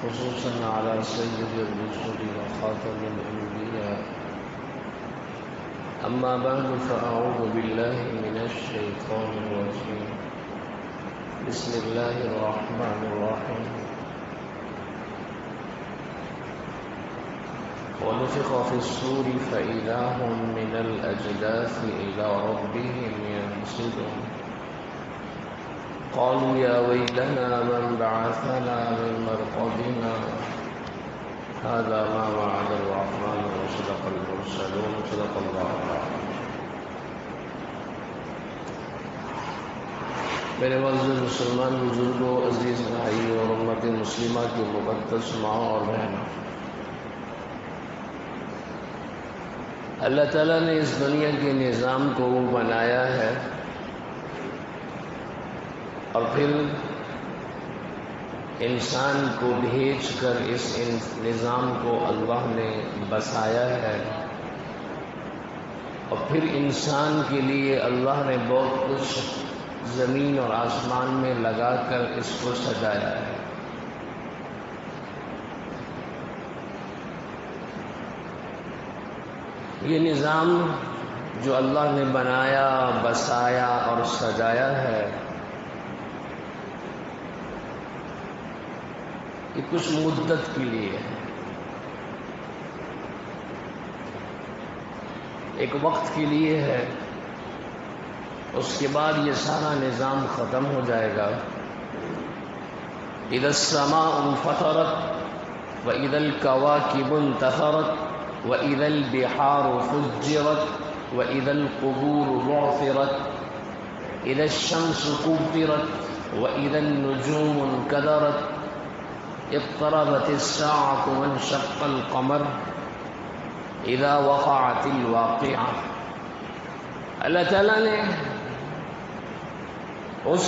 خصوصا على سيد الرسل وخاتم الأنبياء. أما بعد فأعوذ بالله من الشيطان الرجيم. بسم الله الرحمن الرحيم. ونفخ في الصور فإذا هم من الأجداث إلى ربهم ينسلون. قالوا يا ويلنا من بعثنا من مرقدنا هذا ما وعد الرحمن وصدق المرسلون. صدق الله العظيم. میرے معزز مسلمان بزرگوں، عزیز بھائی اور امت مسلمہ کی مقدس ماں اور بہنوں، اللہ تعالیٰ نے اس دنیا کے نظام کو بنایا ہے اور پھر انسان کو بھیج کر اس نظام کو اللہ نے بسایا ہے، اور پھر انسان کے لیے اللہ نے بہت کچھ زمین اور آسمان میں لگا کر اس کو سجایا ہے۔ یہ نظام جو اللہ نے بنایا، بسایا اور سجایا ہے، یہ کچھ مدت کے لیے ہے، ایک وقت کے لیے ہے، اس کے بعد یہ سارا نظام ختم ہو جائے گا۔ اذا السماء انفطرت واذا الكواكب انتثرت واذا البحار فجرت واذا القبور بعثرت اذا الشمس كورت واذا النجوم انكدرت اقتربت الساعة وانشق القمر اذا وقعت الواقعة۔ اللہ تعالیٰ نے اس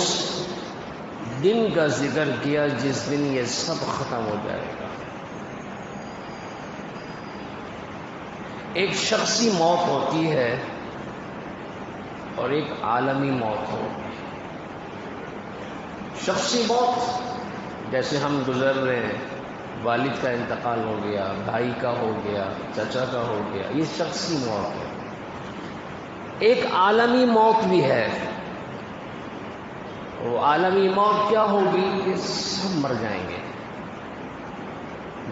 دن کا ذکر کیا جس دن یہ سب ختم ہو جائے گا۔ ایک شخصی موت ہوتی ہے اور ایک عالمی موت ہوتی ہے۔ شخصی موت جیسے ہم گزر رہے ہیں، والد کا انتقال ہو گیا، بھائی کا ہو گیا، چچا کا ہو گیا، یہ شخصی موت ہے۔ ایک عالمی موت بھی ہے۔ وہ عالمی موت کیا ہوگی کہ سب مر جائیں گے۔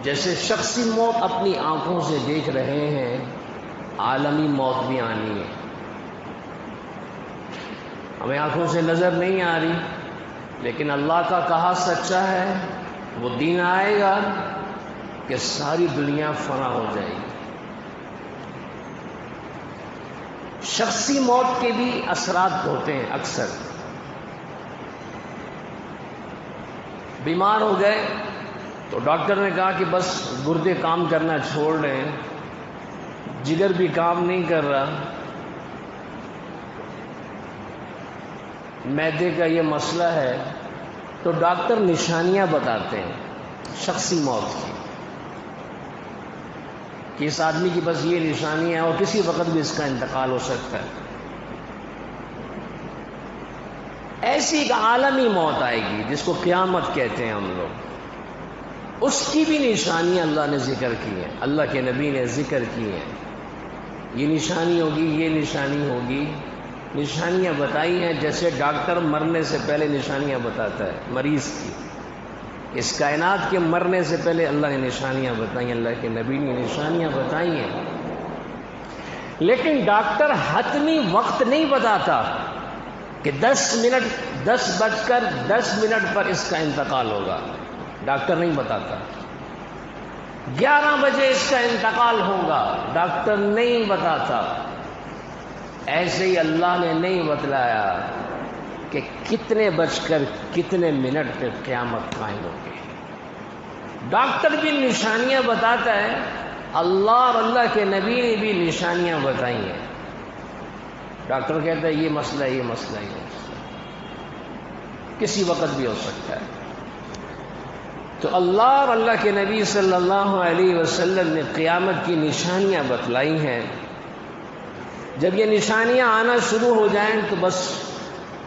جیسے شخصی موت اپنی آنکھوں سے دیکھ رہے ہیں، عالمی موت بھی آنی ہے۔ ہمیں آنکھوں سے نظر نہیں آ رہی، لیکن اللہ کا کہا سچا ہے، وہ دن آئے گا کہ ساری دنیا فنا ہو جائے گی۔ شخصی موت کے بھی اثرات ہوتے ہیں۔ اکثر بیمار ہو گئے تو ڈاکٹر نے کہا کہ بس گردے کام کرنا چھوڑ رہے ہیں، جگر بھی کام نہیں کر رہا، معدے کا یہ مسئلہ ہے، تو ڈاکٹر نشانیاں بتاتے ہیں شخصی موت کی کہ اس آدمی کی بس یہ نشانی ہے اور کسی وقت بھی اس کا انتقال ہو سکتا ہے۔ ایسی ایک عالمی موت آئے گی جس کو قیامت کہتے ہیں ہم لوگ، اس کی بھی نشانیاں اللہ نے ذکر کی ہیں، اللہ کے نبی نے ذکر کی ہیں۔ یہ نشانی ہوگی، یہ نشانی ہوگی، نشانیاں بتائی ہیں جیسے ڈاکٹر مرنے سے پہلے نشانیاں بتاتا ہے مریض کی۔ اس کائنات کے مرنے سے پہلے اللہ نے نشانیاں بتائی ہیں، اللہ کے نبی نے نشانیاں بتائی ہیں۔ لیکن ڈاکٹر حتمی وقت نہیں بتاتا کہ 10:10 پر اس کا انتقال ہوگا، ڈاکٹر نہیں بتاتا۔ 11 بجے اس کا انتقال ہوگا، ڈاکٹر نہیں بتاتا۔ ایسے ہی اللہ نے نہیں بتلایا کہ کتنے بج کر کتنے منٹ پہ قیامت قائم ہوگی۔ ڈاکٹر بھی نشانیاں بتاتا ہے، اللہ اور اللہ کے نبی نے بھی نشانیاں بتائی ہیں۔ ڈاکٹر کہتا ہے یہ مسئلہ، یہ مسئلہ، یہ مسئلہ، کسی وقت بھی ہو سکتا ہے۔ تو اللہ اور اللہ کے نبی صلی اللہ علیہ وسلم نے قیامت کی نشانیاں بتلائی ہیں۔ جب یہ نشانیاں آنا شروع ہو جائیں تو بس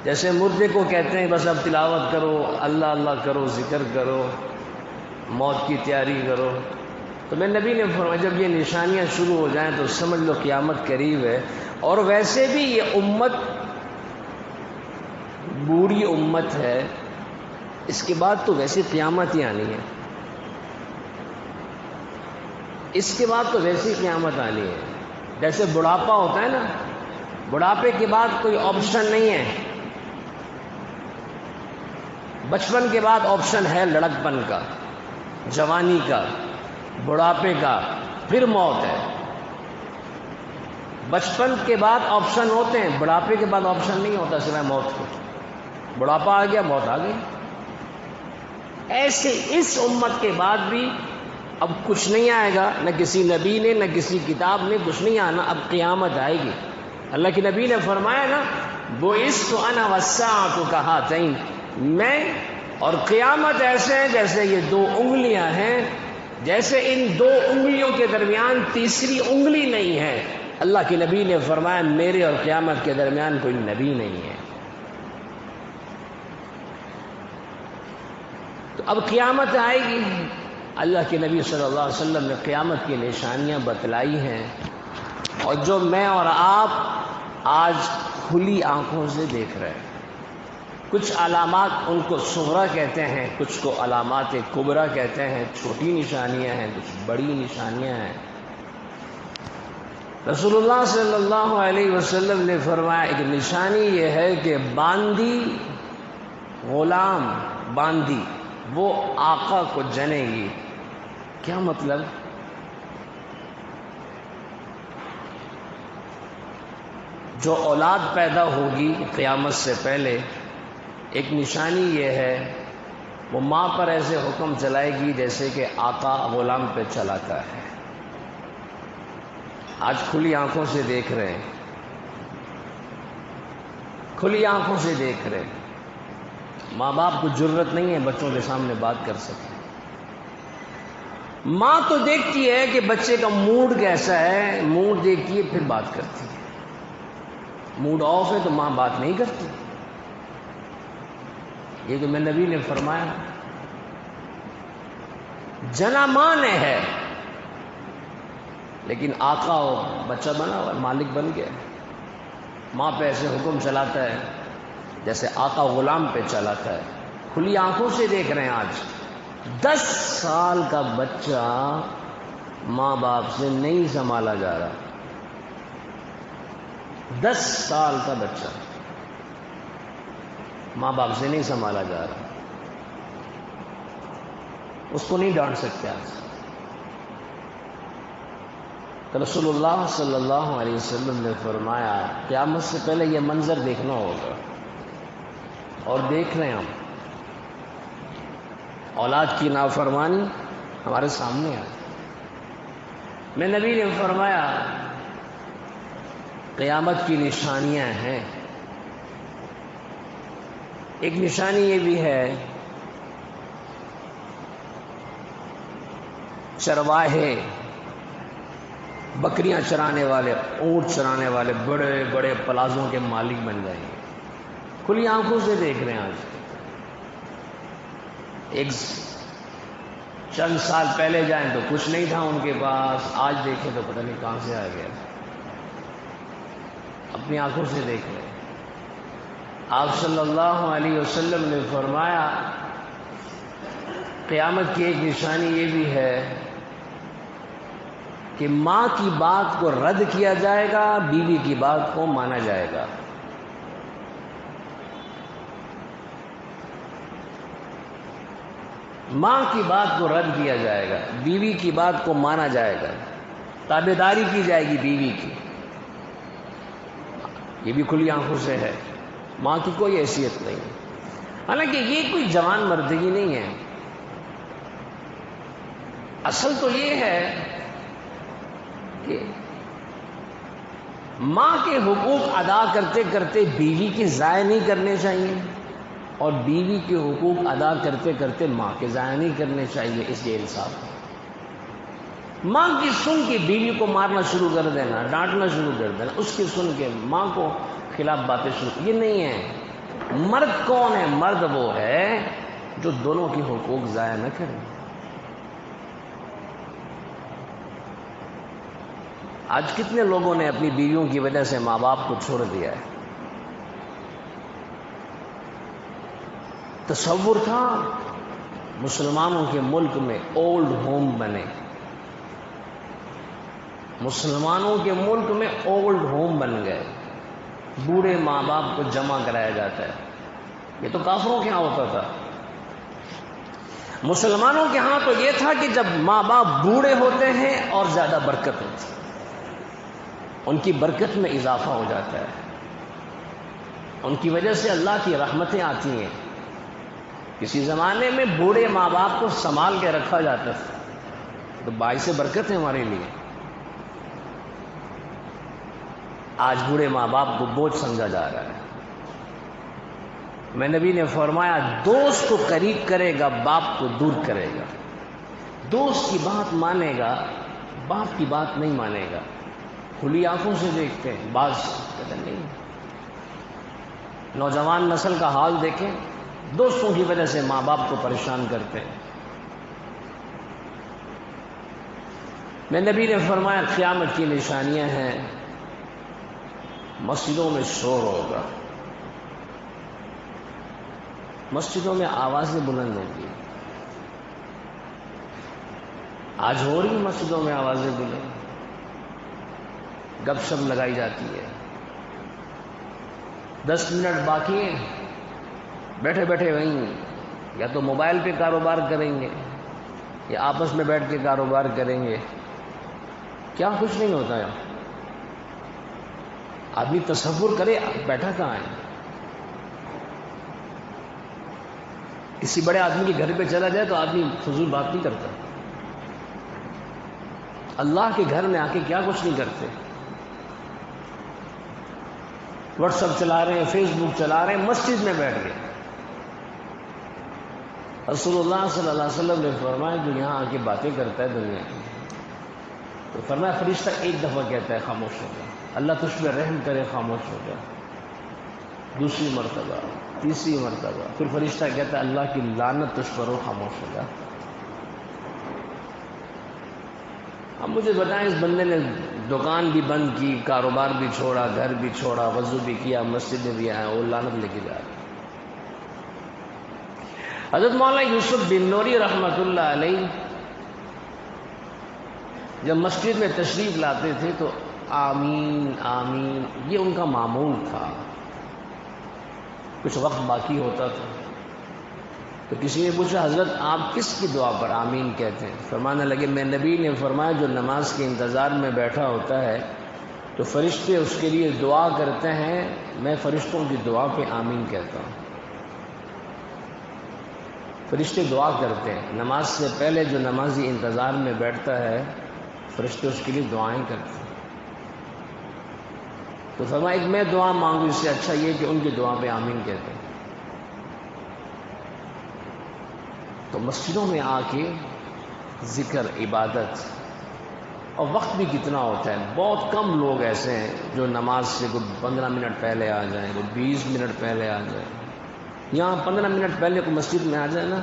جیسے مردے کو کہتے ہیں بس اب تلاوت کرو، اللہ اللہ کرو، ذکر کرو، موت کی تیاری کرو. تو میں نبی نے فرمایا جب یہ نشانیاں شروع ہو جائیں تو سمجھ لو قیامت قریب ہے. اور ویسے بھی یہ امت بوڑھی امت ہے، اس کے بعد تو ویسے قیامت ہی آنی ہے. اس کے بعد تو ویسی قیامت آنی ہے. جیسے بڑھاپا ہوتا ہے نا، بڑھاپے کے بعد کوئی آپشن نہیں ہے. بچپن کے بعد آپشن ہے لڑکپن کا، جوانی کا، بڑھاپے کا، پھر موت ہے. بچپن کے بعد آپشن ہوتے ہیں، بڑھاپے کے بعد آپشن نہیں ہوتا سوائے موت کے. بڑھاپا آ گیا، موت آ گئی. ایسے اس امت کے بعد بھی اب کچھ نہیں آئے گا، نہ کسی نبی نے، نہ کسی کتاب نے کچھ نہیں آنا. اب قیامت آئے گی. اللہ کے نبی نے فرمایا نا، بُعِثْتُ أَنَا وَالسَّاعَةُ كَهَاتَيْنِ، میں اور قیامت ایسے ہیں جیسے یہ دو انگلیاں ہیں، جیسے ان دو انگلیوں کے درمیان تیسری انگلی نہیں ہے. اللہ کے نبی نے فرمایا میرے اور قیامت کے درمیان کوئی نبی نہیں ہے. تو اب قیامت آئے گی. اللہ کے نبی صلی اللہ علیہ وسلم نے قیامت کی نشانیاں بتلائی ہیں، اور جو میں اور آپ آج کھلی آنکھوں سے دیکھ رہے ہیں. کچھ علامات ان کو صغرا کہتے ہیں، کچھ کو علامات کبریٰ کہتے ہیں. چھوٹی نشانیاں ہیں، کچھ بڑی نشانیاں ہیں. رسول اللہ صلی اللہ علیہ وسلم نے فرمایا ایک نشانی یہ ہے کہ باندی غلام، باندی وہ آقا کو جنے گی. کیا مطلب؟ جو اولاد پیدا ہوگی قیامت سے پہلے، ایک نشانی یہ ہے وہ ماں پر ایسے حکم چلائے گی جیسے کہ آقا غلام پہ چلاتا ہے. آج کھلی آنکھوں سے دیکھ رہے ہیں، کھلی آنکھوں سے دیکھ رہے ہیں. ماں باپ کو جرت نہیں ہے بچوں کے سامنے بات کر سکے. ماں تو دیکھتی ہے کہ بچے کا موڈ کیسا ہے، موڈ دیکھتی ہے پھر بات کرتی ہے. موڈ آف ہے تو ماں بات نہیں کرتی. یہ تو میں نبی نے فرمایا جنا ماں نے ہے، لیکن آقا بچہ بنا ہوا، مالک بن گیا. ماں پہ ایسے حکم چلاتا ہے جیسے آقا غلام پہ چلاتا ہے. کھلی آنکھوں سے دیکھ رہے ہیں. آج 10 سال کا بچہ ماں باپ سے نہیں سنبھالا جا رہا. 10 سال کا بچہ ماں باپ سے نہیں سنبھالا جا رہا. اس کو نہیں ڈانٹ سکتے آج. تو رسول اللہ صلی اللہ علیہ وسلم نے فرمایا قیامت سے پہلے یہ منظر دیکھنا ہوگا، اور دیکھ رہے ہیں ہم. اولاد کی نافرمانی ہمارے سامنے آئی. میں نبی نے فرمایا قیامت کی نشانیاں ہیں. ایک نشانی یہ بھی ہے چرواہے، بکریاں چرانے والے، اونٹ چرانے والے بڑے بڑے پلازوں کے مالک بن جائیں گے. کھلی آنکھوں سے دیکھ رہے ہیں. آج ایک چند سال پہلے جائیں تو کچھ نہیں تھا ان کے پاس، آج دیکھیں تو پتہ نہیں کہاں سے آ گیا. اپنی آنکھوں سے دیکھ رہے ہیں. آپ صلی اللہ علیہ وسلم نے فرمایا قیامت کی ایک نشانی یہ بھی ہے کہ ماں کی بات کو رد کیا جائے گا، بیوی کی بات کو مانا جائے گا. ماں کی بات کو رد کیا جائے گا، بیوی کی بات کو مانا جائے گا. تابعداری کی جائے گی بیوی کی. یہ بھی کھلی آنکھوں سے ہے. ماں کی کوئی حیثیت نہیں. حالانکہ یہ کوئی جوان مردگی نہیں ہے. اصل تو یہ ہے کہ ماں کے حقوق ادا کرتے کرتے بیوی کے ضائع نہیں کرنے چاہیے، اور بیوی کے حقوق ادا کرتے کرتے ماں کے ضائع نہیں کرنے چاہیے. اس لیے انصاف ہے. ماں کی سن کے بیوی کو مارنا شروع کر دینا، ڈانٹنا شروع کر دینا، اس کی سن کے ماں کو خلاف باتیں شروع، یہ نہیں ہے. مرد کون ہے؟ مرد وہ ہے جو دونوں کے حقوق ضائع نہ کرے. آج کتنے لوگوں نے اپنی بیویوں کی وجہ سے ماں باپ کو چھوڑ دیا ہے؟ تصور تھا مسلمانوں کے ملک میں اولڈ ہوم بنے، مسلمانوں کے ملک میں اولڈ ہوم بن گئے، بوڑھے ماں باپ کو جمع کرایا جاتا ہے۔ یہ تو کافروں کے ہاں ہوتا تھا، مسلمانوں کے ہاں تو یہ تھا کہ جب ماں باپ بوڑھے ہوتے ہیں اور زیادہ برکت ہوتی ہے، ان کی برکت میں اضافہ ہو جاتا ہے، ان کی وجہ سے اللہ کی رحمتیں آتی ہیں۔ کسی زمانے میں بوڑھے ماں باپ کو سنبھال کے رکھا جاتا تھا، تو باعث برکت ہے ہمارے لیے۔ آج بوڑھے ماں باپ کو بوجھ سمجھا جا رہا ہے۔ میں نبی نے فرمایا دوست کو قریب کرے گا، باپ کو دور کرے گا۔ دوست کی بات مانے گا، باپ کی بات نہیں مانے گا۔ کھلی آنکھوں سے دیکھتے ہیں، بعض کہتے نہیں۔ نوجوان نسل کا حال دیکھیں، دوستوں کی وجہ سے ماں باپ کو پریشان کرتے ہیں۔ میں نبی نے فرمایا قیامت کی نشانیاں ہیں، مسجدوں میں شور ہوگا، مسجدوں میں آوازیں بلند ہوگی۔ آج ہو رہی مسجدوں میں آوازیں بلند، گپ شپ لگائی جاتی ہے۔ 10 منٹ باقی ہیں، بیٹھے بیٹھے وہیں یا تو موبائل پہ کاروبار کریں گے یا آپس میں بیٹھ کے کاروبار کریں گے۔ کیا کچھ نہیں ہوتا ہے۔ آدمی تصور کرے بیٹھا کہاں ہے۔ کسی بڑے آدمی کے گھر پہ چلا جائے تو آدمی فضول بات نہیں کرتا، اللہ کے گھر میں آ کے کیا کچھ نہیں کرتے۔ واٹس ایپ چلا رہے ہیں، فیس بک چلا رہے ہیں، مسجد میں بیٹھ گئے۔ رسول اللہ صلی اللہ علیہ وسلم نے فرمایا جو یہاں آ کے باتیں کرتا ہے دنیا کی، تو فرمایا فرشتہ ایک دفعہ کہتا ہے خاموش ہو جا، اللہ تجھ پہ رحم کرے خاموش ہو جا، دوسری مرتبہ، تیسری مرتبہ، پھر فرشتہ کہتا ہے اللہ کی لعنت تجھ پر ہو، خاموش ہو جا۔ اب مجھے بتائیں اس بندے نے دکان بھی بند کی، کاروبار بھی چھوڑا، گھر بھی چھوڑا، وضو بھی کیا، مسجد میں بھی آیا، وہ لعنت لے کے جا رہا۔ حضرت مولانا یوسف بن نوری رحمۃ اللہ علیہ جب مسجد میں تشریف لاتے تھے تو آمین آمین یہ ان کا معمول تھا۔ کچھ وقت باقی ہوتا تھا تو کسی نے پوچھا حضرت آپ کس کی دعا پر آمین کہتے ہیں؟ فرمانے لگے میں نبی نے فرمایا جو نماز کے انتظار میں بیٹھا ہوتا ہے تو فرشتے اس کے لیے دعا کرتے ہیں، میں فرشتوں کی دعا پہ آمین کہتا ہوں۔ فرشتے دعا کرتے ہیں، نماز سے پہلے جو نمازی انتظار میں بیٹھتا ہے فرشتے اس کے لیے دعائیں کرتے ہیں۔ تو فرمایا ایک میں دعا مانگوں، اس سے اچھا یہ کہ ان کی دعا پہ آمین کہتے ہیں۔ تو مسجدوں میں آ کے ذکر، عبادت، اور وقت بھی کتنا ہوتا ہے۔ بہت کم لوگ ایسے ہیں جو نماز سے کوئی 15 منٹ پہلے آ جائیں، کوئی 20 منٹ پہلے آ جائیں۔ یہاں 15 منٹ پہلے کوئی مسجد میں آ جائے نا،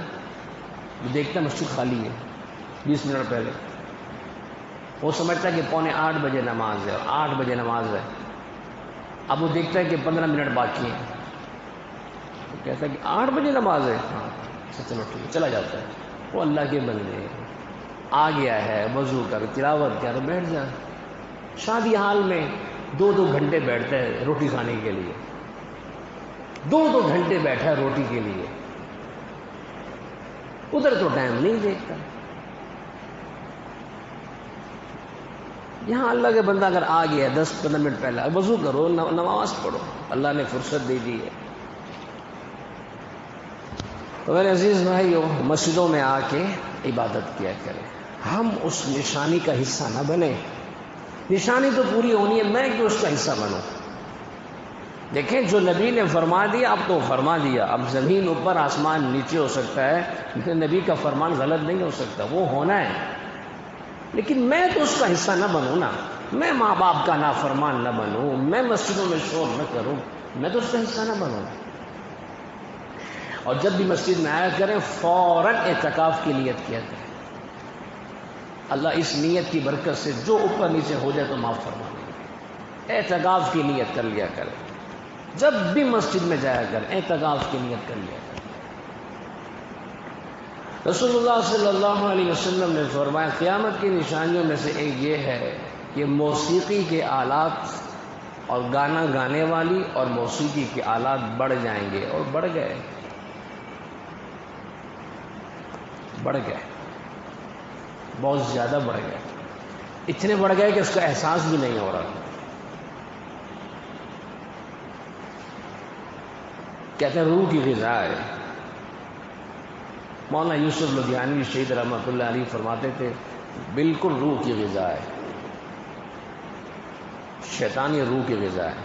دیکھتا ہے مسجد خالی ہے 20 منٹ پہلے، وہ سمجھتا ہے کہ 7:45 بجے نماز ہے اور 8 بجے نماز ہے۔ اب وہ دیکھتا ہے کہ 15 منٹ باقی ہیں، تو کہتا ہے کہ 8 بجے نماز ہے، ہاں چلو ٹھیک ہے، چلا جاتا ہے۔ وہ اللہ کے بندے آ گیا ہے، وضو کر، تلاوت کر، بیٹھ جا۔ شادی حال میں 2 گھنٹے بیٹھتا ہے روٹی کھانے کے لیے، 2 گھنٹے بیٹھا ہے روٹی کے لیے، ادھر تو ٹائم نہیں دیکھتا۔ یہاں اللہ کے بندہ اگر آ گیا 10-15 منٹ پہلے، وضو کرو، نماز پڑھو، اللہ نے فرصت دے دی ہے۔ تو میرے عزیز بھائیو، مسجدوں میں آ کے عبادت کیا کریں، ہم اس نشانی کا حصہ نہ بنیں۔ نشانی تو پوری ہونی ہے، میں کیوں اس کا حصہ بنوں؟ دیکھیں جو نبی نے فرما دیا اب تو فرما دیا، اب زمین اوپر آسمان نیچے ہو سکتا ہے لیکن نبی کا فرمان غلط نہیں ہو سکتا، وہ ہونا ہے۔ لیکن میں تو اس کا حصہ نہ بنوں نا، میں ماں باپ کا نافرمان نہ بنوں، میں مسجدوں میں شور نہ کروں، میں تو اس کا حصہ نہ بنوں۔ اور جب بھی مسجد میں آیا کریں فوراً اعتکاف کی نیت کیا کریں۔ اللہ اس نیت کی برکت سے جو اوپر نیچے ہو جائے تو معاف فرما دے۔ اعتکاف کی نیت کر لیا کرے، جب بھی مسجد میں جایا کرے اعتکاف کی نیت کر لیا کرے۔ رسول اللہ صلی اللہ علیہ وسلم نے فرمایا قیامت کی نشانیوں میں سے ایک یہ ہے کہ موسیقی کے آلات اور گانا گانے والی اور موسیقی کے آلات بڑھ جائیں گے، اور بڑھ گئے، بہت زیادہ بڑھ گئے، اتنے بڑھ گئے کہ اس کا احساس بھی نہیں ہو رہا۔ کہتے ہیں روح کی غذا ہے۔ مولانا یوسف لدھیانوی شہید رحمۃ اللہ علیہ فرماتے تھے بالکل روح کی غذا ہے، شیطانی روح کی غذا ہے۔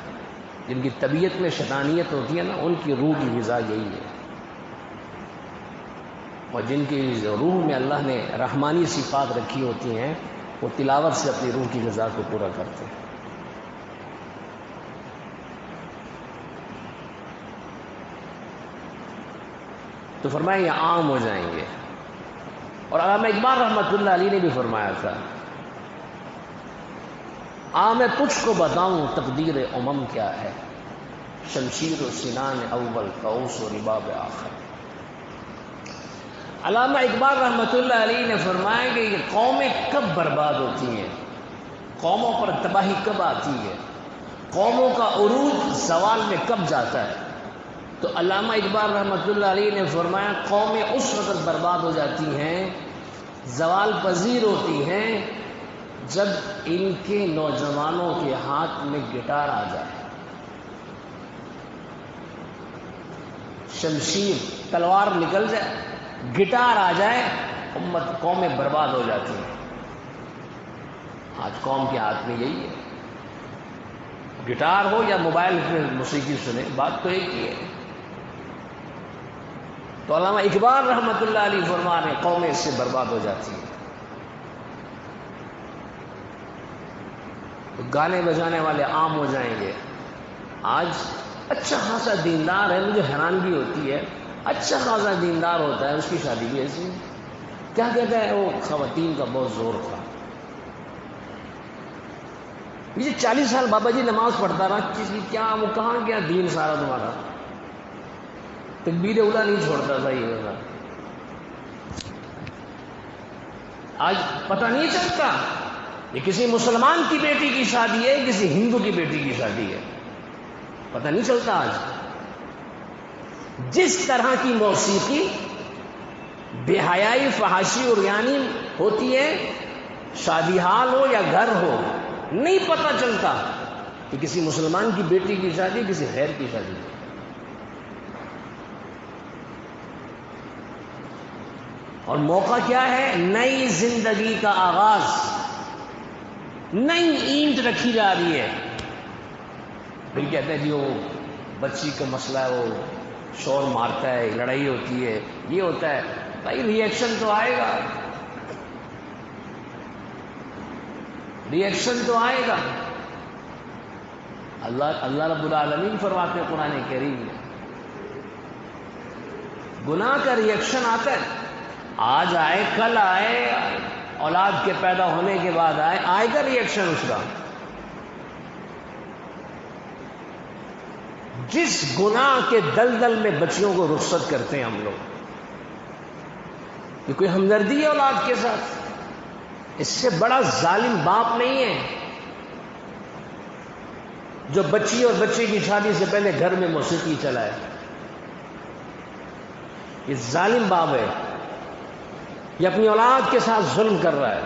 جن کی طبیعت میں شیطانیت ہوتی ہے نا، ان کی روح کی غذا یہی ہے، اور جن کی روح میں اللہ نے رحمانی صفات رکھی ہوتی ہیں وہ تلاوت سے اپنی روح کی غذا کو پورا کرتے ہیں۔ تو فرمایا یہ عام ہو جائیں گے۔ اور علامہ اقبال رحمۃ اللہ علیہ نے بھی فرمایا تھا میں تجھ کو بتاؤں تقدیر امم کیا ہے، شمشیر و سنان اول قوس و رباب آخر۔ علامہ اقبال رحمۃ اللہ علیہ نے فرمایا کہ یہ قومیں کب برباد ہوتی ہیں، قوموں پر تباہی کب آتی ہے، قوموں کا عروج زوال میں کب جاتا ہے۔ تو علامہ اقبال رحمۃ اللہ علیہ نے فرمایا قومیں اس وقت برباد ہو جاتی ہیں، زوال پذیر ہوتی ہیں، جب ان کے نوجوانوں کے ہاتھ میں گٹار آ جائے، شمشیر تلوار نکل جائے، گٹار آ جائے، قومیں برباد ہو جاتی ہیں۔ آج قوم کے ہاتھ میں یہی ہے، گٹار ہو یا موبائل پہ موسیقی سنے، بات تو ایک ہی ہے۔ تو علامہ اقبال رحمۃ اللہ علیہ فرما رہے قومیں اس سے برباد ہو جاتی ہیں۔ تو گانے بجانے والے عام ہو جائیں گے۔ آج اچھا خاصا دیندار ہے، مجھے حیرانگی ہوتی ہے، اچھا خاصا دیندار ہوتا ہے، اس کی شادی بھی ایسی کیا کہتا ہے وہ خواتین کا بہت زور تھا۔ یہ 40 سال بابا جی نماز پڑھتا رہا، کیا وہ کہاں گیا دین سارا تمہارا؟ تکبیر اولا نہیں چھوڑتا تھا یہ ہوگا۔ آج پتہ نہیں چلتا یہ کسی مسلمان کی بیٹی کی شادی ہے، کسی ہندو کی بیٹی کی شادی ہے، پتہ نہیں چلتا۔ آج جس طرح کی موسیقی بے حیائی، فحاشی اور ریانی ہوتی ہے، شادی حال ہو یا گھر ہو، نہیں پتہ چلتا کہ کسی مسلمان کی بیٹی کی شادی کسی غیر کی شادی ہے۔ اور موقع کیا ہے؟ نئی زندگی کا آغاز، نئی اینٹ رکھی جا رہی ہے۔ پھر کہتے ہیں جی وہ بچی کا مسئلہ ہے، وہ شور مارتا ہے، لڑائی ہوتی ہے، یہ ہوتا ہے۔ بھائی ریئیکشن تو آئے گا، ریئیکشن تو آئے گا۔ اللہ رب العالمین فرماتے ہیں قرآن کریم میں، گناہ کا ریئیکشن آتا ہے، آج آئے کل آئے، اولاد کے پیدا ہونے کے بعد آئے گا ریئیکشن اس کا۔ جس گناہ کے دلدل میں بچیوں کو رخصت کرتے ہیں ہم لوگ، یہ کوئی ہمدردی ہے اولاد کے ساتھ؟ اس سے بڑا ظالم باپ نہیں ہے جو بچی اور بچے کی شادی سے پہلے گھر میں موسیقی چلائے۔ یہ ظالم باپ ہے، یہ اپنی اولاد کے ساتھ ظلم کر رہا ہے۔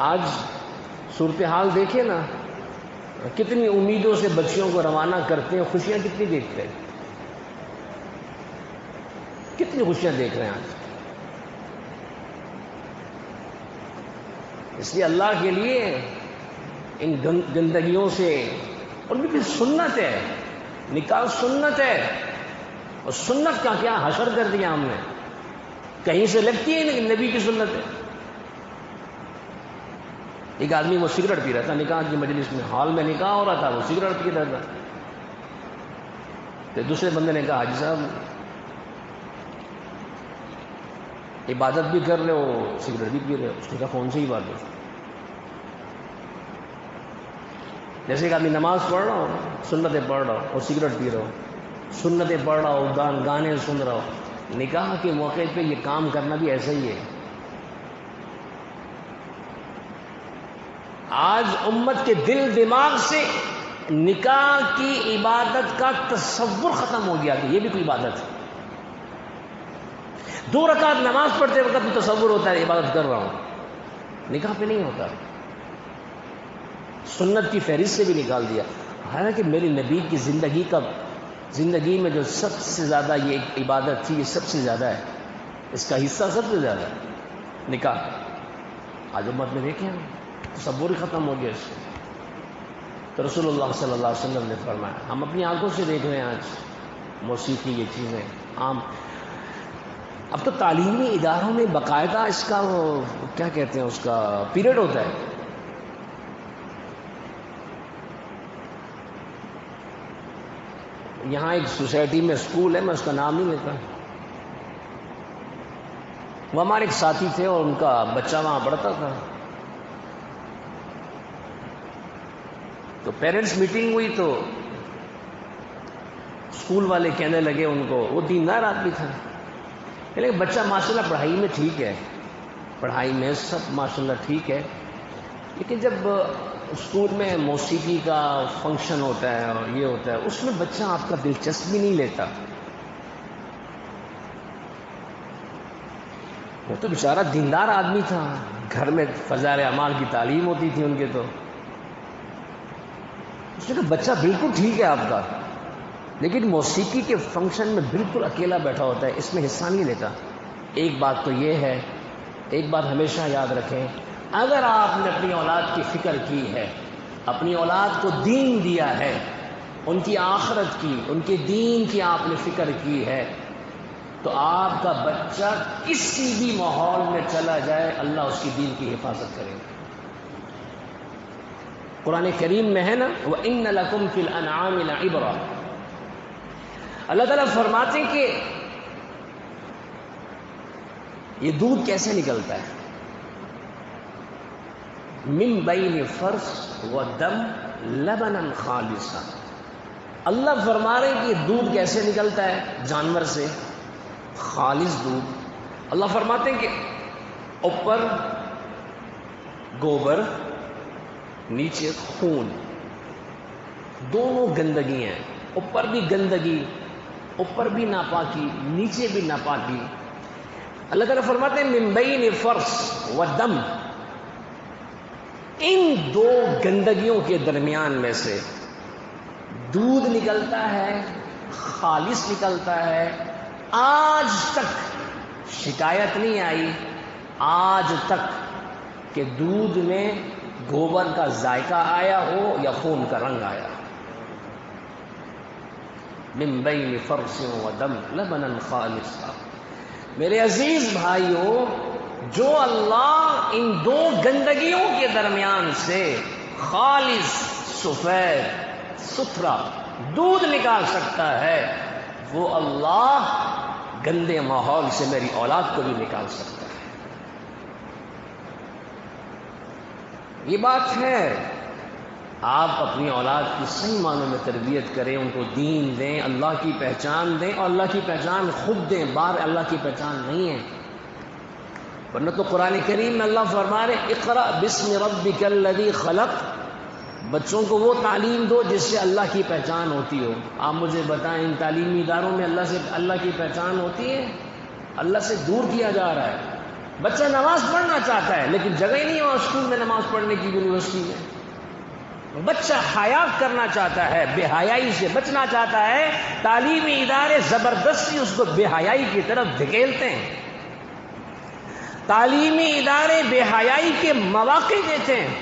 آج صورتحال دیکھیں نا، کتنی امیدوں سے بچیوں کو روانہ کرتے ہیں، خوشیاں کتنی دیکھتے ہیں، کتنی خوشیاں دیکھ رہے ہیں آج۔ اس لیے اللہ کے لیے ان گندگیوں سے، اور بھی سنت ہے، نکاح سنت ہے، اور سنت کا کیا حشر کر دیا ہم نے، کہیں سے لگتی ہے لیکن نبی کی سنت ہے۔ ایک آدمی وہ سگریٹ پی رہا تھا نکاح کی مجلس میں، ہال میں نکاح ہو رہا تھا، وہ سگریٹ پی رہا تھا۔ تو دوسرے بندے نے کہا حاجی صاحب عبادت بھی کر رہے ہو سگریٹ بھی پی رہے ہو. اس نے کہا کون سی عبادت؟ جیسے کہ آدمی نماز پڑھ رہا ہو, سنتیں پڑھ رہا ہو اور سگریٹ پی رہا ہو, سنتیں پڑھ رہا ہو گانے سن رہا ہو. نکاح کے موقع پہ یہ کام کرنا بھی ایسا ہی ہے. آج امت کے دل دماغ سے نکاح کی عبادت کا تصور ختم ہو گیا کہ یہ بھی کوئی عبادت ہے. 2 رکعت نماز پڑھتے وقت بھی تصور ہوتا ہے عبادت کر رہا ہوں, نکاح پہ نہیں ہوتا. سنت کی فہرست سے بھی نکال دیا. حالانکہ میری نبی کی زندگی میں جو سب سے زیادہ یہ عبادت تھی, یہ سب سے زیادہ ہے, اس کا حصہ سب سے زیادہ ہے نکاح. آج امت میں دیکھیں تصور ہی ختم ہو گیا اس سے. تو رسول اللہ صلی اللہ علیہ وسلم نے فرمایا, ہم اپنی آنکھوں سے دیکھ رہے ہیں آج موسیقی یہ چیزیں عام. اب تو تعلیمی اداروں میں باقاعدہ اس کا وہ کیا کہتے ہیں, اس کا پیریڈ ہوتا ہے. یہاں ایک سوسائٹی میں اسکول ہے, میں اس کا نام نہیں لیتا, وہ ہمارے ایک ساتھی تھے اور ان کا بچہ وہاں پڑھتا تھا. تو پیرنٹس میٹنگ ہوئی تو اسکول والے کہنے لگے ان کو, وہ دیندار آدمی تھا, لیکن بچہ ماشاءاللہ پڑھائی میں ٹھیک ہے, پڑھائی میں سب ماشاءاللہ ٹھیک ہے, لیکن جب اسکول میں موسیقی کا فنکشن ہوتا ہے اور یہ ہوتا ہے, اس میں بچہ آپ کا دلچسپی نہیں لیتا. وہ تو بیچارہ دیندار آدمی تھا, گھر میں فضائل اعمال کی تعلیم ہوتی تھی ان کے. تو اس نے کہا بچہ بالکل ٹھیک ہے آپ کا, لیکن موسیقی کے فنکشن میں بالکل اکیلا بیٹھا ہوتا ہے, اس میں حصہ نہیں لیتا. ایک بات تو یہ ہے, ایک بات ہمیشہ یاد رکھیں, اگر آپ نے اپنی اولاد کی فکر کی ہے, اپنی اولاد کو دین دیا ہے, ان کی آخرت کی, ان کے دین کی آپ نے فکر کی ہے, تو آپ کا بچہ کسی بھی ماحول میں چلا جائے اللہ اس کی دین کی حفاظت کرے گا. قرآن کریم میں ہے نا, وَإِنَّ لَكُمْ فِي الْأَنْعَامِ لَعِبْرَةً. اللہ تعالیٰ فرماتے ہیں کہ یہ دودھ کیسے نکلتا ہے, من بین فرث و دم لبنا خالصا. اللہ فرما رہے ہیں کہ یہ دودھ کیسے نکلتا ہے, جانور سے خالص دودھ. اللہ فرماتے ہیں کہ اوپر گوبر, نیچے خون, دونوں گندگی ہیں. اوپر بھی گندگی, اوپر بھی ناپاکی, نیچے بھی ناپاکی. اللہ تعالیٰ فرماتے ہیں من بین فرث و دم, ان 2 گندگیوں کے درمیان میں سے دودھ نکلتا ہے, خالص نکلتا ہے. آج تک شکایت نہیں آئی, آج تک, کہ دودھ میں گوبر کا ذائقہ آیا ہو یا خون کا رنگ آیا. من بین فرث و دم لبنا خالصا. میرے عزیز بھائیوں, جو اللہ ان 2 گندگیوں کے درمیان سے خالص سفید ستھرا دودھ نکال سکتا ہے, وہ اللہ گندے ماحول سے میری اولاد کو بھی نکال سکتا ہے. یہ بات ہے, آپ اپنی اولاد کی صحیح معنوں میں تربیت کریں, ان کو دین دیں, اللہ کی پہچان دیں, اور اللہ کی پہچان خود دیں, باہر اللہ کی پہچان نہیں ہے. ورنہ تو قرآن کریم میں اللہ فرما رہے اقرأ بسم ربک الذی خلق, بچوں کو وہ تعلیم دو جس سے اللہ کی پہچان ہوتی ہو. آپ مجھے بتائیں, ان تعلیمی اداروں میں اللہ کی پہچان ہوتی ہے؟ اللہ سے دور کیا جا رہا ہے. بچہ نماز پڑھنا چاہتا ہے لیکن جگہ ہی نہیں ہو اسکول میں نماز پڑھنے کی, یونیورسٹی میں. بچہ حیا کرنا چاہتا ہے, بے حیائی سے بچنا چاہتا ہے, تعلیمی ادارے زبردستی اس کو بے حیائی کی طرف دھکیلتے ہیں, تعلیمی ادارے بے حیائی کے مواقع دیتے ہیں.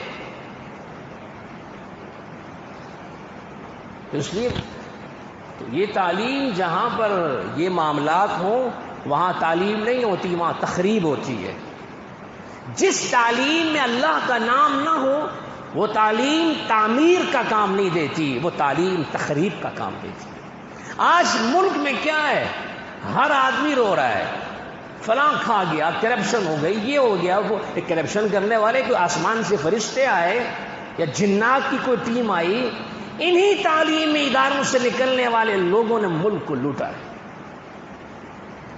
اس لیے یہ تعلیم جہاں پر یہ معاملات ہوں وہاں تعلیم نہیں ہوتی, وہاں تخریب ہوتی ہے. جس تعلیم میں اللہ کا نام نہ ہو وہ تعلیم تعمیر کا کام نہیں دیتی, وہ تعلیم تخریب کا کام دیتی. آج ملک میں کیا ہے, ہر آدمی رو رہا ہے, فلاں کھا گیا، کرپشن ہو گئی، یہ ہو گیا وہ۔ کرپشن کرنے والے کوئی آسمان سے فرشتے آئے یا جنات کی کوئی ٹیم آئی؟ انہی تعلیمی اداروں سے نکلنے والے لوگوں نے ملک کو لوٹا ہے۔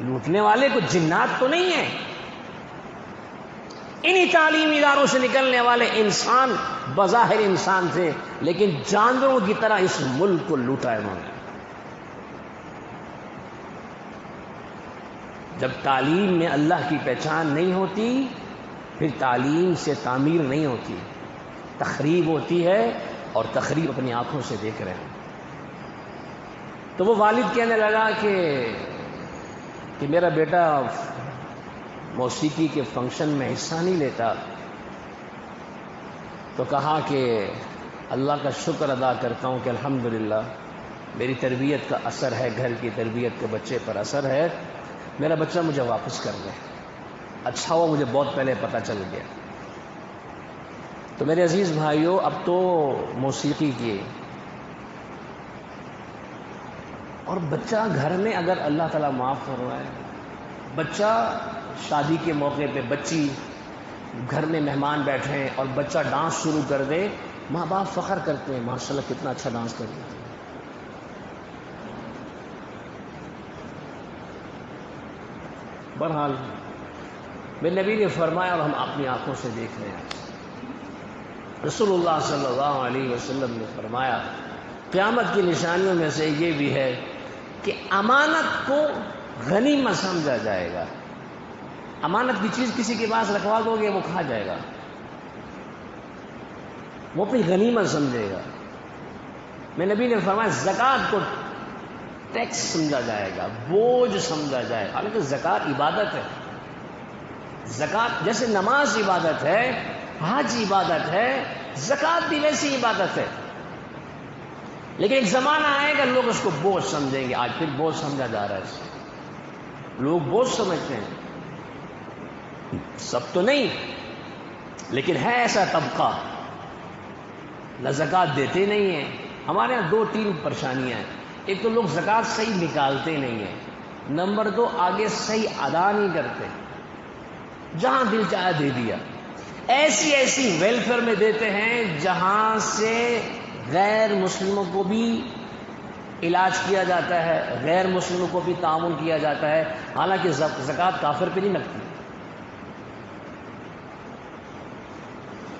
لوٹنے والے کوئی جنات تو نہیں ہیں، انہی تعلیمی اداروں سے نکلنے والے انسان بظاہر انسان تھے، لیکن جانوروں کی طرح اس ملک کو لوٹا ہے انہوں نے۔ جب تعلیم میں اللہ کی پہچان نہیں ہوتی، پھر تعلیم سے تعمیر نہیں ہوتی، تخریب ہوتی ہے، اور تخریب اپنی آنکھوں سے دیکھ رہے ہیں۔ تو وہ والد کہنے لگا کہ میرا بیٹا موسیقی کے فنکشن میں حصہ نہیں لیتا، تو کہا کہ اللہ کا شکر ادا کرتا ہوں کہ الحمدللہ میری تربیت کا اثر ہے، گھر کی تربیت کا بچے پر اثر ہے، میرا بچہ مجھے واپس کر دے۔ اچھا ہوا مجھے بہت پہلے پتہ چل گیا۔ تو میرے عزیز بھائیوں، اب تو موسیقی کی اور بچہ گھر میں اگر اللہ تعالیٰ معاف فرمائے، بچہ شادی کے موقع پہ بچی گھر میں مہمان بیٹھے ہیں اور بچہ ڈانس شروع کر دے، ماں باپ فخر کرتے ہیں ماشاءاللہ کتنا اچھا ڈانس کر رہی ہے۔ بہرحال میرے نبی نے فرمایا اور ہم اپنی آنکھوں سے دیکھ رہے ہیں، رسول اللہ صلی اللہ علیہ وسلم نے فرمایا قیامت کی نشانیوں میں سے یہ بھی ہے کہ امانت کو غنیمت سمجھا جائے گا۔ امانت کی چیز کسی کے پاس رکھوا دو گے وہ کھا جائے گا، وہ اپنی غنیمت سمجھے گا۔ میرے نبی نے فرمایا زکوٰۃ کو ٹیکس سمجھا جائے گا، بوجھ سمجھا جائے گا، حالانکہ زکوٰۃ عبادت ہے۔ زکوٰۃ جیسے نماز عبادت ہے، حج عبادت ہے، زکوٰۃ بھی ویسی عبادت ہے، لیکن ایک زمانہ آئے گا لوگ اس کو بوجھ سمجھیں گے۔ آج پھر بوجھ سمجھا جا رہا ہے اس کو، لوگ بوجھ سمجھتے ہیں، سب تو نہیں لیکن ہے ایسا طبقہ نہ زکوٰۃ دیتے نہیں ہیں۔ ہمارے یہاں دو تین پریشانیاں ہیں، ایک تو لوگ زکوٰۃ صحیح نکالتے نہیں ہیں، نمبر دو آگے صحیح ادا نہیں کرتے، جہاں دل چاہے دے دیا۔ ایسی ویلفیئر میں دیتے ہیں جہاں سے غیر مسلموں کو بھی علاج کیا جاتا ہے، غیر مسلموں کو بھی تعاون کیا جاتا ہے، حالانکہ زکوٰۃ کافر پہ نہیں لگتی۔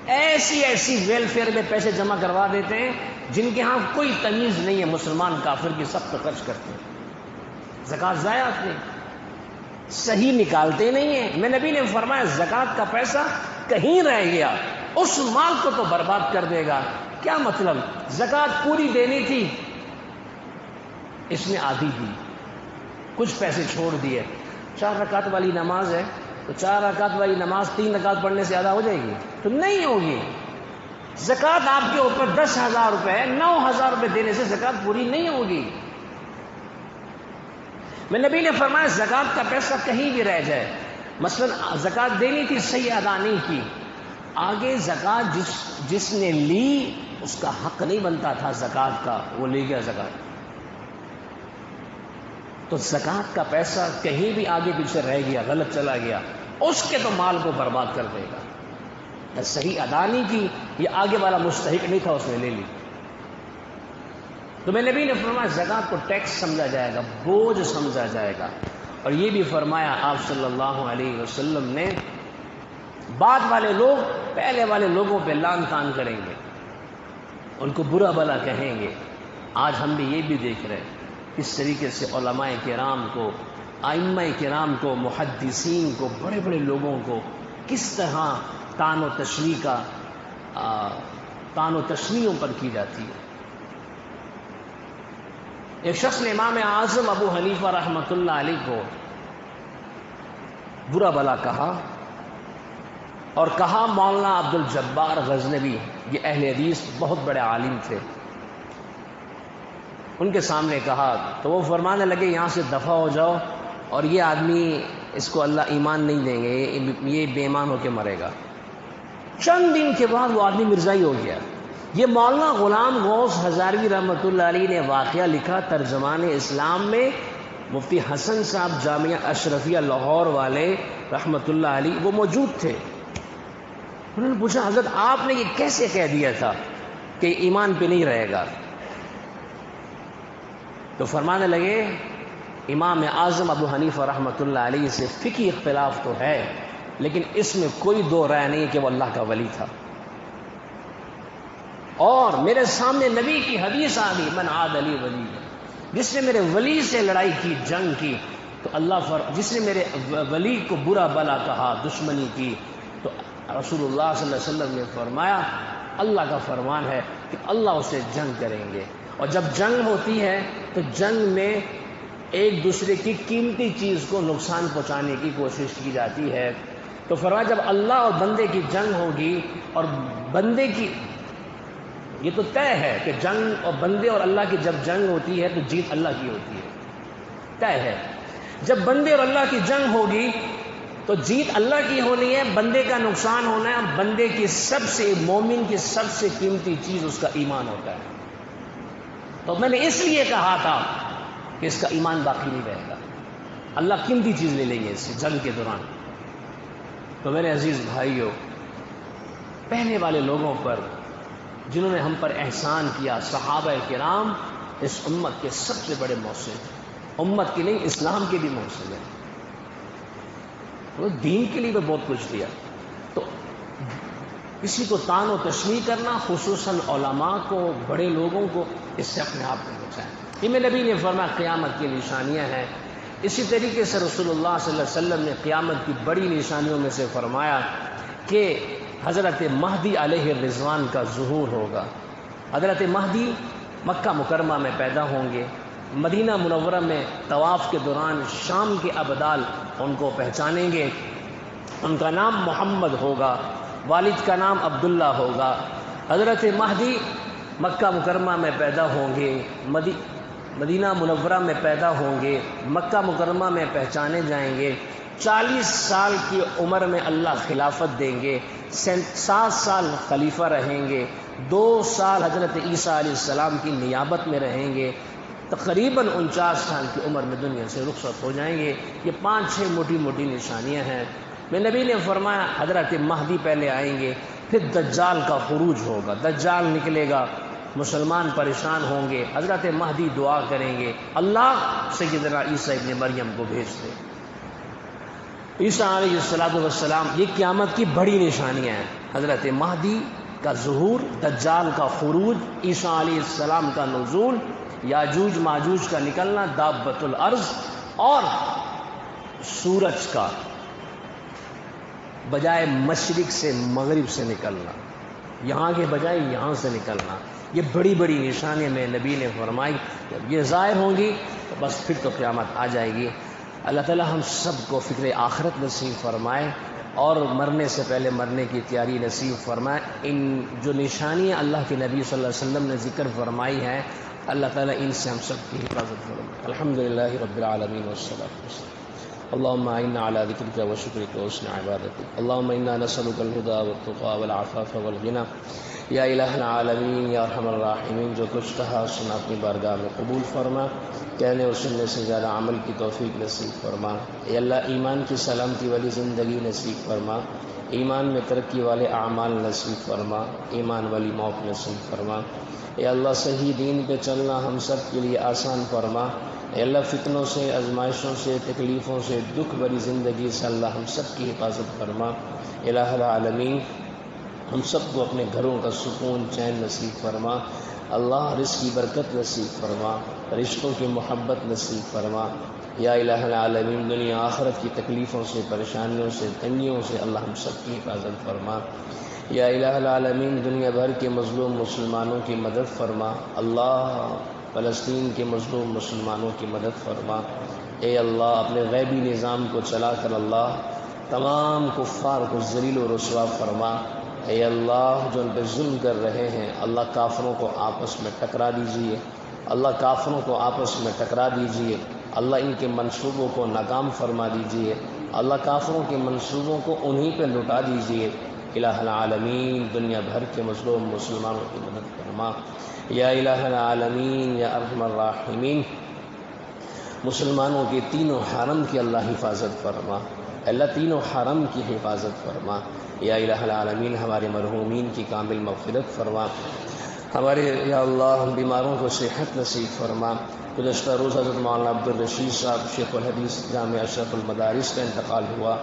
ایسی ویلفیئر میں پیسے جمع کروا دیتے ہیں جن کے ہاں کوئی تمیز نہیں ہے، مسلمان کافر کی سب پہ خرچ کرتے ہیں، زکوٰۃ ضائع اپنے صحیح نکالتے نہیں ہیں۔ میں نبی نے فرمایا زکوٰۃ کا پیسہ کہیں رہ گیا اس مال کو تو برباد کر دے گا۔ کیا مطلب؟ زکوٰۃ پوری دینی تھی، اس میں آدھی دی، کچھ پیسے چھوڑ دیے۔ 4 رکعت والی نماز ہے تو 4 رکعت والی نماز 3 رکعت پڑھنے سے ادا ہو جائے گی؟ تو نہیں ہوگی۔ زکوٰۃ آپ کے اوپر 10,000 روپے ہے، 9,000 روپے دینے سے زکوٰۃ پوری نہیں ہوگی۔ میں نبی نے فرمایا زکوٰۃ کا پیسہ کہیں بھی رہ جائے، مثلا زکوٰۃ دینی تھی صحیح ادا نہیں کی، آگے زکوٰۃ جس نے لی اس کا حق نہیں بنتا تھا زکوٰۃ کا، وہ لے گیا زکوٰۃ، تو زکوٰۃ کا پیسہ کہیں بھی آگے پیچھے رہ گیا، غلط چلا گیا، اس کے تو مال کو برباد کر دے گا۔ صحیح ادا نہیں کی، یہ آگے والا مستحق نہیں تھا، اس نے لے لی۔ تو میں نبی نے فرمایا زکوٰۃ کو ٹیکس سمجھا جائے گا، بوجھ سمجھا جائے گا۔ اور یہ بھی فرمایا آپ صلی اللہ علیہ وسلم نے بعد والے لوگ پہلے والے لوگوں پہ لعن طعن کریں گے، ان کو برا بھلا کہیں گے۔ آج ہم بھی یہ بھی دیکھ رہے ہیں کس طریقے سے علماء کرام کو، ائمہ کرام کو، محدثین کو، بڑے بڑے لوگوں کو کس طرح طعن و تشنیعوں پر کی جاتی ہے۔ ایک شخص نے امام اعظم ابو حنیفہ رحمۃ اللہ علیہ کو برا بھلا کہا، اور کہا مولانا عبد الجبار غزنوی، یہ اہل حدیث بہت بڑے عالم تھے، ان کے سامنے کہا تو وہ فرمانے لگے یہاں سے دفع ہو جاؤ، اور یہ آدمی اس کو اللہ ایمان نہیں دیں گے، یہ بے ایمان ہو کے مرے گا۔ چند دن کے بعد وہ آدمی مرزائی ہو گیا۔ یہ مولانا غلام غوث ہزاروی رحمۃ اللہ علیہ نے واقعہ لکھا ترجمان اسلام میں مفتی حسن صاحب جامعہ اشرفیہ لاہور والے رحمۃ اللہ علیہ وہ موجود تھے. انہوں نے پوچھا حضرت آپ نے یہ کیسے کہہ دیا تھا کہ ایمان پہ نہیں رہے گا؟ تو فرمانے لگے امام اعظم ابو حنیفہ رحمۃ اللہ علیہ سے فقہی اختلاف تو ہے، لیکن اس میں کوئی دو رائے نہیں کہ وہ اللہ کا ولی تھا. اور میرے سامنے نبی کی حدیث آ گئی، من عاد علی ولی، جس نے میرے ولی سے لڑائی کی، جنگ کی، تو اللہ جس نے میرے ولی کو برا بلا کہا، دشمنی کی، تو رسول اللہ صلی اللہ علیہ وسلم نے فرمایا اللہ کا فرمان ہے کہ اللہ اسے جنگ کریں گے. اور جب جنگ ہوتی ہے تو جنگ میں ایک دوسرے کی قیمتی چیز کو نقصان پہنچانے کی کوشش کی جاتی ہے. تو فرمایا جب اللہ اور بندے کی جنگ ہوگی، اور بندے کی یہ تو طے ہے کہ جنگ اور بندے اور اللہ کی جب جنگ ہوتی ہے تو جیت اللہ کی ہوتی ہے، طے ہے. جب بندے اور اللہ کی جنگ ہوگی تو جیت اللہ کی ہونی ہے، بندے کا نقصان ہونا ہے. بندے کی سب سے، مومن کی سب سے قیمتی چیز اس کا ایمان ہوتا ہے. تو میں نے اس لیے کہا تھا کہ اس کا ایمان باقی نہیں رہے گا، اللہ قیمتی چیز لے لیں گے اس سے جنگ کے دوران. تو میرے عزیز بھائیوں، پہلے والے لوگوں پر جنہوں نے ہم پر احسان کیا، صحابہ کرام اس امت کے سب سے بڑے محسن ہیں. امت کی نہیں، اسلام کے بھی محسن ہیں. وہ دین کے لیے بھی بہت کچھ دیا. تو کسی کو طعن و تشنیع کرنا، خصوصاً علماء کو، بڑے لوگوں کو، اس سے اپنے آپ کو بچائیں. یہ نبی نے فرمایا قیامت کی نشانیاں ہیں. اسی طریقے سے رسول اللہ صلی اللہ علیہ وسلم نے قیامت کی بڑی نشانیوں میں سے فرمایا کہ حضرت مہدی علیہ الرضوان کا ظہور ہوگا. حضرت مہدی مکہ مکرمہ میں پیدا ہوں گے. مدینہ منورہ میں طواف کے دوران شام کے ابدال ان کو پہچانیں گے. ان کا نام محمد ہوگا، والد کا نام عبداللہ ہوگا. حضرت مہدی مکہ مکرمہ میں پیدا ہوں گے، مدینہ منورہ میں پیدا ہوں گے، مکہ مکرمہ میں پہچانے جائیں گے. 40 سال کی عمر میں اللہ خلافت دیں گے، 7 سال خلیفہ رہیں گے، 2 سال حضرت عیسیٰ علیہ السلام کی نیابت میں رہیں گے، تقریباً 49 سال کی عمر میں دنیا سے رخصت ہو جائیں گے. یہ 5-6 موٹی موٹی نشانیاں ہیں. میں نبی نے فرمایا حضرت مہدی پہلے آئیں گے، پھر دجال کا خروج ہوگا، دجال نکلے گا، مسلمان پریشان ہوں گے. حضرت مہدی دعا کریں گے اللہ سیدنا عیسیٰ ابن مریم کو بھیج دے. عیسیٰ علیہ السلام، یہ قیامت کی بڑی نشانیاں ہیں. حضرت مہدی کا ظہور، دجال کا خروج، عیسیٰ علیہ السلام کا نزول، یاجوج ماجوج کا نکلنا، دابۃ الارض، اور سورج کا بجائے مشرق سے مغرب سے نکلنا، یہاں کے بجائے یہاں سے نکلنا. یہ بڑی بڑی نشانیاں میں نبی نے فرمائی. جب یہ ظاہر ہوں گی تو بس پھر تو قیامت آ جائے گی. اللہ تعالی ہم سب کو فکر آخرت نصیب فرمائے اور مرنے سے پہلے مرنے کی تیاری نصیب فرمائے. ان جو نشانیاں اللہ کے نبی صلی اللہ علیہ وسلم نے ذکر فرمائی ہیں، اللہ تعالیٰ ان سے ہم سب کی حفاظت فرمائے. الحمدللہ رب العالمین والصلاة والسلام. اللهم اعنا على ذكرك وشكرك وحسن عبادتك. اللهم انا نسألك الهدى والتقى والعفاف والغنى. یا الہ العالمین، یا ارحم الراحمین، جو کچھ کہا سنا اپنی بارگاہ میں قبول فرما. کہنے اور سننے سے زیادہ عمل کی توفیق نصیب فرما. اے اللہ ایمان کی سلامتی والی زندگی نصیب فرما، ایمان میں ترقی والے اعمال نصیب فرما، ایمان والی موت نصیب فرما. اے اللہ صحیح دین پہ چلنا ہم سب کے لیے آسان فرما. اے اللہ فتنوں سے، آزمائشوں سے، تکلیفوں سے، دکھ بھری زندگی سے اللہ ہم سب کی حفاظت فرما. الہ العالمین ہم سب کو اپنے گھروں کا سکون چین نصیب فرما. اللہ رزق کی برکت نصیب فرما، رشتوں کی محبت نصیب فرما. یا الہ العالمین دنیا آخرت کی تکلیفوں سے، پریشانیوں سے، تنگیوں سے اللہ ہم سب کی حفاظت فرما. یا الہ العالمین دنیا بھر کے مظلوم مسلمانوں کی مدد فرما. اللہ فلسطین کے مظلوم مسلمانوں کی مدد فرما. اے اللہ اپنے غیبی نظام کو چلا کر اللہ تمام کفار کو ذلیل و رسوا فرما. اے اللہ جو ان پہ ظلم کر رہے ہیں اللہ کافروں کو آپس میں ٹکرا دیجیے، اللہ کافروں کو آپس میں ٹکرا دیجیے. اللہ ان کے منصوبوں کو ناکام فرما دیجیے، اللہ کافروں کے منصوبوں کو انہی پہ لٹا دیجیے. الہ العالمین دنیا بھر کے مظلوم مسلمانوں کی مدد فرما. یا الہ العالمین یا ارحم الراحمین مسلمانوں کے تینوں حرم کی اللہ حفاظت فرما، اللہ تینوں حرم کی حفاظت فرما، یا الہ العالمین ہمارے مرحومین کی کامل مغفرت فرما، ہمارے یا اللہ بیماروں کو صحت نصیب فرما۔ گزشتہ روز حضرت مولانا عبدالرشید صاحب شیخ الحدیث جامع اشرف المدارس کا انتقال ہوا۔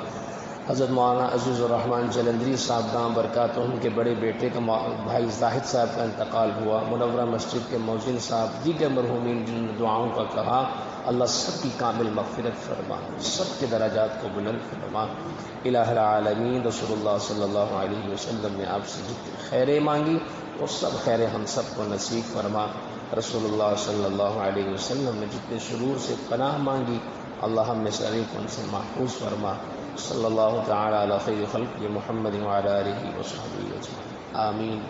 حضرت مولانا عزیز الرحمن جلندری صاحب دام برکاتہ ان کے بڑے بیٹے کا بھائی زاہد صاحب کا انتقال ہوا۔ منورہ مسجد کے مؤذن صاحب، دیگر مرحومین جن نے دعاؤں کا کہا، اللہ سب کی کامل مغفرت فرما، سب کے درجات کو بلند فرما۔ الہ العالمین رسول اللہ صلی اللہ علیہ وسلم نے آپ سے جتنی خیریں مانگی وہ سب خیریں ہم سب کو نصیب فرما۔ رسول اللہ صلی اللہ علیہ وسلم نے جتنے شرور سے پناہ مانگی اللہ ہم میں سے ہر ایک ان سے محفوظ فرما۔ صلی اللہ تعالی علی خیر خلق محمد وعلی آلہ وصحبہ اجمعین، آمین۔